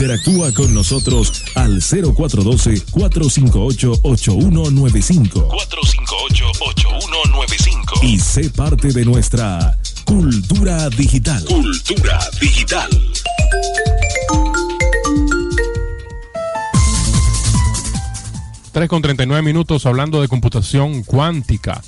Interactúa con nosotros al 0412-458-8195. 458-8195. Y sé parte de nuestra cultura digital. Cultura digital. Con 39 minutos hablando de computación cuántica.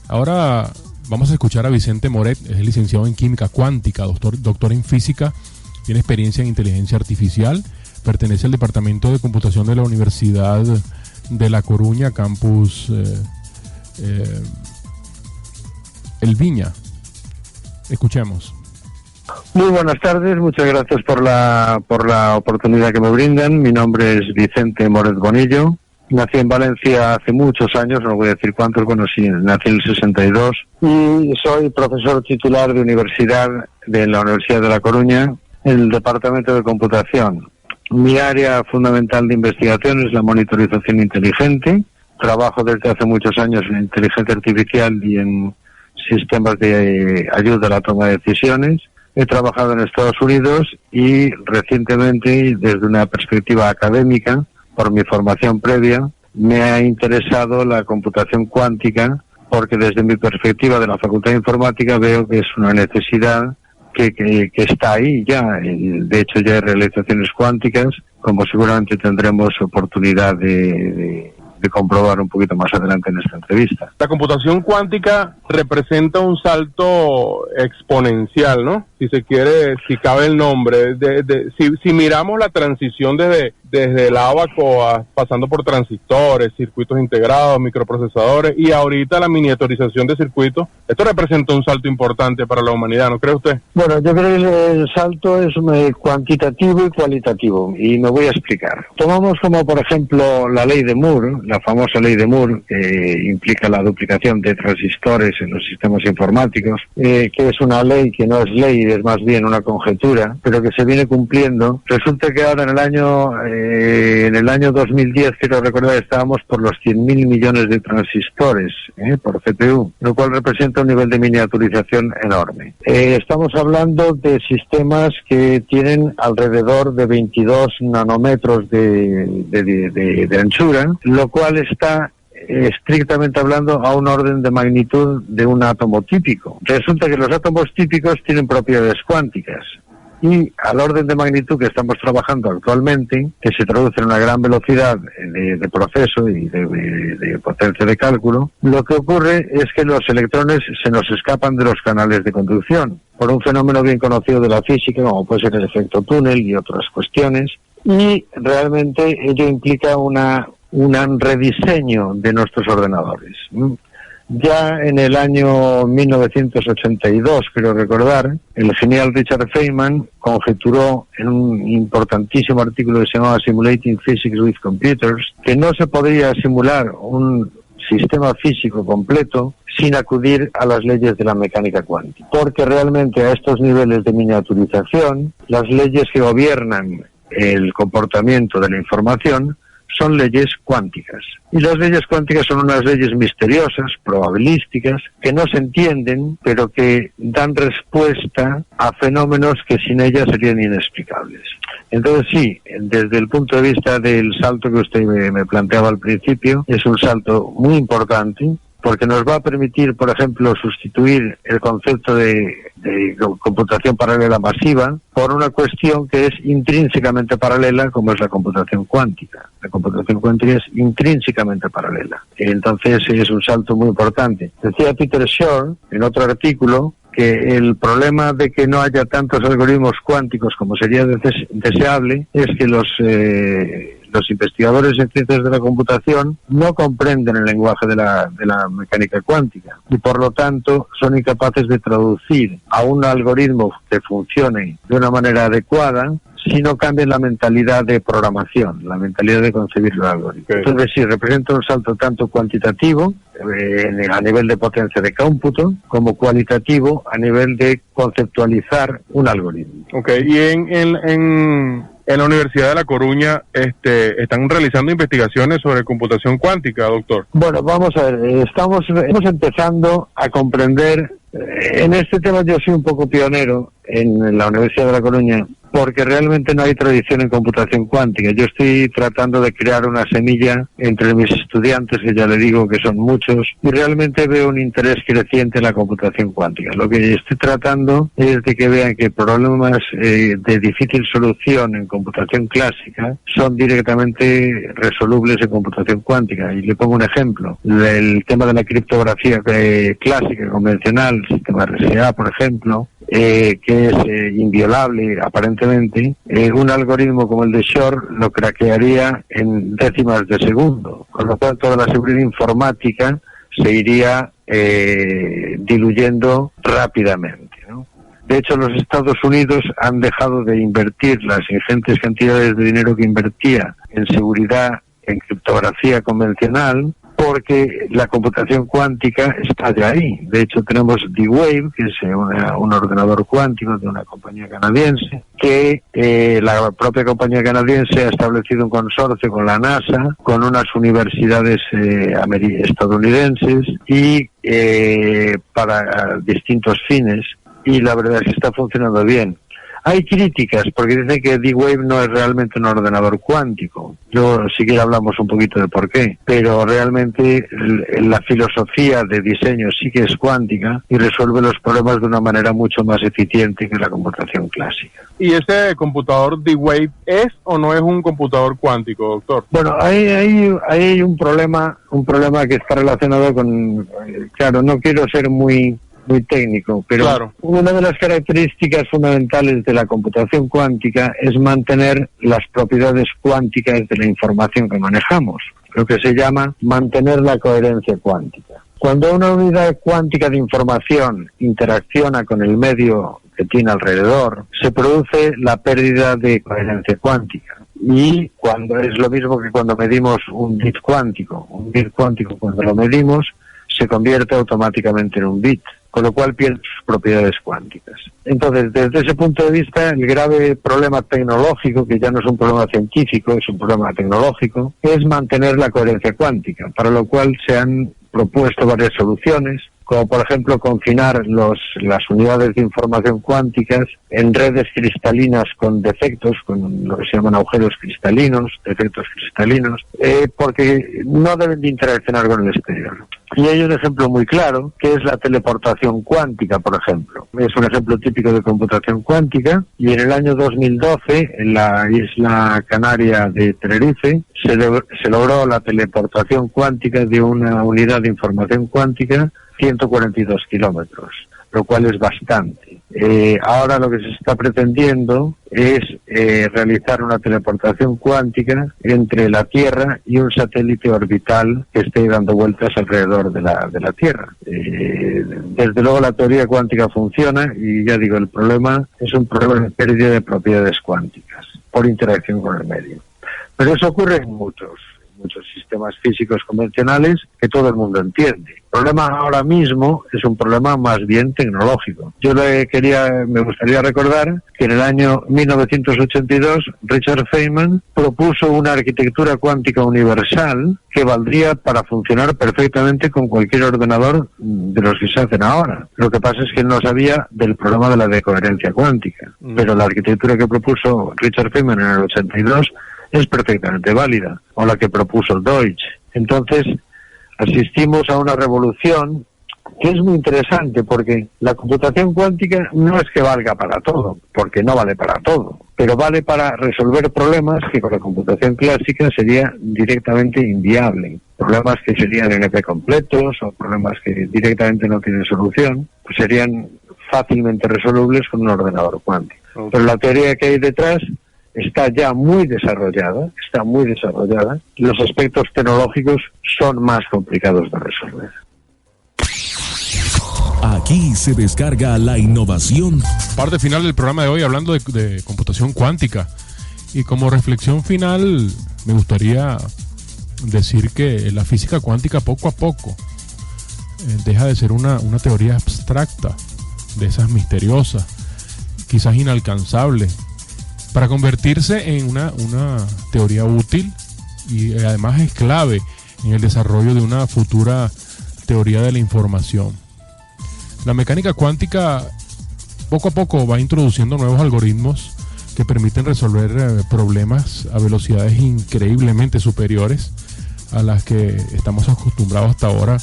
Ahora vamos a escuchar a Vicente Moret, es licenciado en química cuántica, doctor en física, tiene experiencia en inteligencia artificial, pertenece al departamento de computación de la Universidad de La Coruña, campus El Viña. Escuchemos. Muy buenas tardes, muchas gracias por la oportunidad que me brindan. Mi nombre es Vicente Moret Bonillo. Nací en Valencia hace muchos años, no voy a decir cuántos, nací en el 62 y soy profesor titular de la Universidad de La Coruña, en el Departamento de Computación. Mi área fundamental de investigación es la monitorización inteligente. Trabajo desde hace muchos años en inteligencia artificial y en sistemas de ayuda a la toma de decisiones. He trabajado en Estados Unidos y recientemente, desde una perspectiva académica, por mi formación previa, me ha interesado la computación cuántica, porque desde mi perspectiva de la Facultad de Informática veo que es una necesidad que está ahí ya. De hecho, ya hay realizaciones cuánticas, como seguramente tendremos oportunidad de comprobar un poquito más adelante en esta entrevista. La computación cuántica representa un salto exponencial, ¿no? Si se quiere, si cabe el nombre. Si miramos la transición desde el ábaco pasando por transistores, circuitos integrados, microprocesadores y ahorita la miniaturización de circuitos, esto representa un salto importante para la humanidad, ¿no cree usted? Bueno, yo creo que el salto es cuantitativo y cualitativo, y me voy a explicar. Tomamos como, por ejemplo, la ley de Moore, la famosa ley de Moore, que implica la duplicación de transistores en los sistemas informáticos, que es una ley que no es ley, es más bien una conjetura, pero que se viene cumpliendo. Resulta que ahora en el año 2010, quiero recordar, estábamos por los 100.000 millones de transistores por CPU, lo cual representa un nivel de miniaturización enorme. Estamos hablando de sistemas que tienen alrededor de 22 nanómetros de anchura, lo cual está estrictamente hablando a un orden de magnitud de un átomo típico. Resulta que los átomos típicos tienen propiedades cuánticas, y al orden de magnitud que estamos trabajando actualmente, que se traduce en una gran velocidad de proceso y de potencia de cálculo, lo que ocurre es que los electrones se nos escapan de los canales de conducción por un fenómeno bien conocido de la física, como puede ser el efecto túnel y otras cuestiones, y realmente ello implica un rediseño de nuestros ordenadores. Ya en el año 1982, creo recordar, el genial Richard Feynman conjeturó en un importantísimo artículo que se llamaba Simulating Physics with Computers, que no se podría simular un sistema físico completo sin acudir a las leyes de la mecánica cuántica, porque realmente a estos niveles de miniaturización, las leyes que gobiernan el comportamiento de la información son leyes cuánticas. Y las leyes cuánticas son unas leyes misteriosas, probabilísticas, que no se entienden, pero que dan respuesta a fenómenos que sin ellas serían inexplicables. Entonces sí, desde el punto de vista del salto que usted me planteaba al principio, es un salto muy importante, porque nos va a permitir, por ejemplo, sustituir el concepto de computación paralela masiva por una cuestión que es intrínsecamente paralela, como es la computación cuántica. La computación cuántica es intrínsecamente paralela. Entonces es un salto muy importante. Decía Peter Shor, en otro artículo, que el problema de que no haya tantos algoritmos cuánticos como sería deseable es que los investigadores en ciencias de la computación no comprenden el lenguaje de la mecánica cuántica y por lo tanto son incapaces de traducir a un algoritmo que funcione de una manera adecuada si no cambian la mentalidad de programación, la mentalidad de concebir el algoritmo. Okay. Entonces sí, representa un salto tanto cuantitativo a nivel de potencia de cómputo como cualitativo a nivel de conceptualizar un algoritmo. Okay. Y en la Universidad de La Coruña están realizando investigaciones sobre computación cuántica, doctor. Bueno, vamos a ver, estamos empezando a comprender, en este tema yo soy un poco pionero en la Universidad de La Coruña, porque realmente no hay tradición en computación cuántica. Yo estoy tratando de crear una semilla entre mis estudiantes, que ya le digo que son muchos, y realmente veo un interés creciente en la computación cuántica. Lo que estoy tratando es de que vean que problemas de difícil solución en computación clásica son directamente resolubles en computación cuántica. Y le pongo un ejemplo. El tema de la criptografía clásica, convencional, el sistema RSA, por ejemplo, que es inviolable aparentemente, un algoritmo como el de Shor lo craquearía en décimas de segundo, con lo cual toda la seguridad informática se iría diluyendo rápidamente, ¿no? De hecho, los Estados Unidos han dejado de invertir las ingentes cantidades de dinero que invertía en seguridad, en criptografía convencional, porque la computación cuántica está ya ahí. De hecho, tenemos D-Wave, que es un ordenador cuántico de una compañía canadiense, que la propia compañía canadiense ha establecido un consorcio con la NASA, con unas universidades estadounidenses y para distintos fines, y la verdad es que está funcionando bien. Hay críticas porque dicen que D-Wave no es realmente un ordenador cuántico. Yo si quiere hablamos un poquito de por qué, pero realmente la filosofía de diseño sí que es cuántica y resuelve los problemas de una manera mucho más eficiente que la computación clásica. ¿Y ese computador D-Wave es o no es un computador cuántico, doctor? Bueno, hay un problema que está relacionado con, claro, no quiero ser muy técnico, pero claro, una de las características fundamentales de la computación cuántica es mantener las propiedades cuánticas de la información que manejamos, lo que se llama mantener la coherencia cuántica. Cuando una unidad cuántica de información interacciona con el medio que tiene alrededor, se produce la pérdida de coherencia cuántica. Y cuando es lo mismo que cuando medimos un bit cuántico cuando lo medimos se convierte automáticamente en un bit, con lo cual pierde sus propiedades cuánticas. Entonces, desde ese punto de vista, el grave problema tecnológico, que ya no es un problema científico, es un problema tecnológico, es mantener la coherencia cuántica, para lo cual se han propuesto varias soluciones, como por ejemplo confinar las unidades de información cuánticas en redes cristalinas con defectos, con lo que se llaman agujeros cristalinos, defectos cristalinos, porque no deben de interaccionar con el exterior. Y hay un ejemplo muy claro, que es la teleportación cuántica, por ejemplo. Es un ejemplo típico de computación cuántica, y en el año 2012, en la isla canaria de Tenerife, se logró la teleportación cuántica de una unidad de información cuántica 142 kilómetros, lo cual es bastante. Ahora lo que se está pretendiendo es realizar una teleportación cuántica entre la Tierra y un satélite orbital que esté dando vueltas alrededor de la Tierra. Desde luego la teoría cuántica funciona y ya digo, el problema es un problema de pérdida de propiedades cuánticas por interacción con el medio. Pero eso ocurre en muchos sistemas físicos convencionales que todo el mundo entiende. El problema ahora mismo es un problema más bien tecnológico. Me gustaría recordar que en el año 1982 Richard Feynman propuso una arquitectura cuántica universal que valdría para funcionar perfectamente con cualquier ordenador de los que se hacen ahora. Lo que pasa es que él no sabía del problema de la decoherencia cuántica. Pero la arquitectura que propuso Richard Feynman en el 82 es perfectamente válida, o la que propuso el Deutsch. Entonces, asistimos a una revolución que es muy interesante, porque la computación cuántica no es que valga para todo, porque no vale para todo, pero vale para resolver problemas que con la computación clásica sería directamente inviable. Problemas que serían NP completos o problemas que directamente no tienen solución, pues serían fácilmente resolubles con un ordenador cuántico. Okay. Pero la teoría que hay detrás está ya muy desarrollada, los aspectos tecnológicos son más complicados de resolver. Aquí se descarga la innovación. Parte final del programa de hoy hablando de computación cuántica. Y como reflexión final me gustaría decir que la física cuántica poco a poco deja de ser una teoría abstracta, de esas misteriosas, quizás inalcanzables, para convertirse en una teoría útil y además es clave en el desarrollo de una futura teoría de la información. La mecánica cuántica poco a poco va introduciendo nuevos algoritmos que permiten resolver problemas a velocidades increíblemente superiores a las que estamos acostumbrados hasta ahora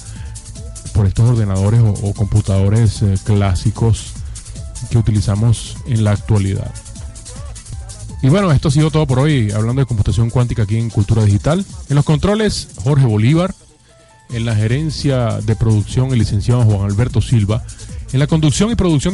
por estos ordenadores o computadores clásicos que utilizamos en la actualidad. Y bueno, esto ha sido todo por hoy, hablando de computación cuántica aquí en Cultura Digital. En los controles, Jorge Bolívar. En la gerencia de producción, el licenciado Juan Alberto Silva. En la conducción y producción